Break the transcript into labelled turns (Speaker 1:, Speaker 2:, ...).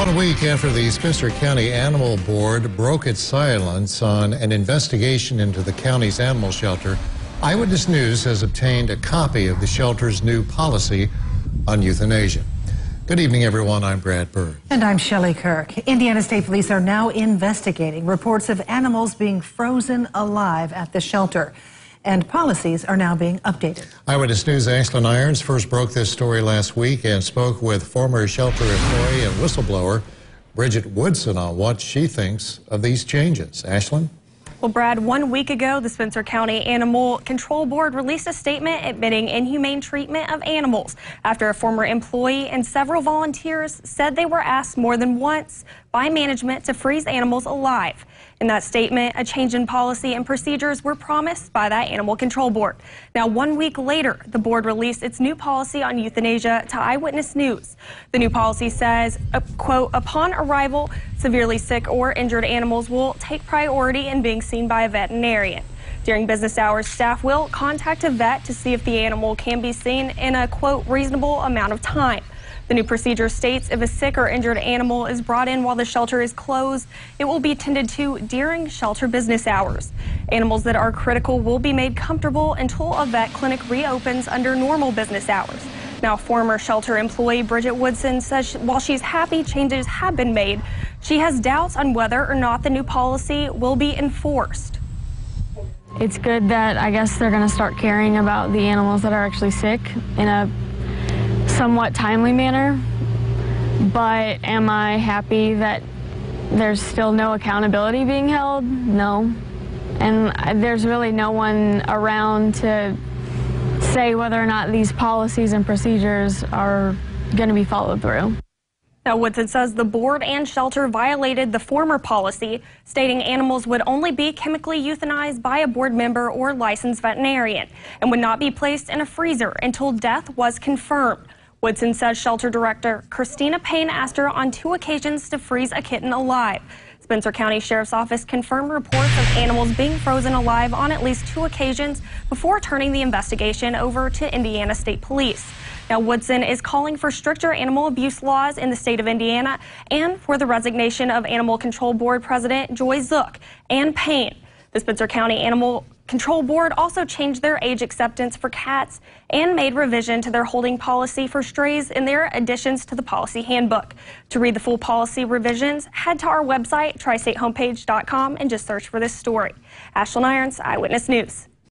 Speaker 1: About a week after the Spencer County Animal Board broke its silence on an investigation into the county's animal shelter, Eyewitness News has obtained a copy of the shelter's new policy on euthanasia. Good evening, everyone. I'm Brad Bird.
Speaker 2: And I'm Shelley Kirk. Indiana State Police are now investigating reports of animals being frozen alive at the shelter. And policies are now being updated. Eyewitness News' Ashlyn Irons first broke this story last week and spoke with former shelter employee and whistleblower Bridget Woodson on what she thinks of these changes. Ashlyn?
Speaker 3: Well, Brad, 1 week ago, the Spencer County Animal Control Board released a statement admitting inhumane treatment of animals after a former employee and several volunteers said they were asked more than once by management to freeze animals alive. In that statement, a change in policy and procedures were promised by that Animal Control Board. Now, 1 week later, the board released its new policy on euthanasia to Eyewitness News. The new policy says, quote, upon arrival, severely sick or injured animals will take priority in being seen by a veterinarian. During business hours, staff will contact a vet to see if the animal can be seen in a, quote, reasonable amount of time. The new procedure states if a sick or injured animal is brought in while the shelter is closed, it will be tended to during shelter business hours. Animals that are critical will be made comfortable until a vet clinic reopens under normal business hours. Now, former shelter employee Bridget Woodson says while she's happy changes have been made, she has doubts on whether or not the new policy will be enforced.
Speaker 4: It's good that I guess they're going to start caring about the animals that are actually sick in a somewhat timely manner, but am I happy that there's still no accountability being held? No. And there's really no one around to say whether or not these policies and procedures are going to be followed through.
Speaker 3: Now, Woodson says the board and shelter violated the former policy, stating animals would only be chemically euthanized by a board member or licensed veterinarian and would not be placed in a freezer until death was confirmed. Woodson says shelter director Christina Payne asked her on 2 occasions to freeze a kitten alive. Spencer County Sheriff's Office confirmed reports of animals being frozen alive on at least 2 occasions before turning the investigation over to Indiana State Police. Now, Woodson is calling for stricter animal abuse laws in the state of Indiana and for the resignation of Animal Control Board President Joy Zook and Payne. The Spencer County Animal Control Board also changed their age acceptance for cats and made revision to their holding policy for strays in their additions to the policy handbook. To read the full policy revisions, head to our website, tristatehomepage.com, and just search for this story. Ashlyn Irons, Eyewitness News.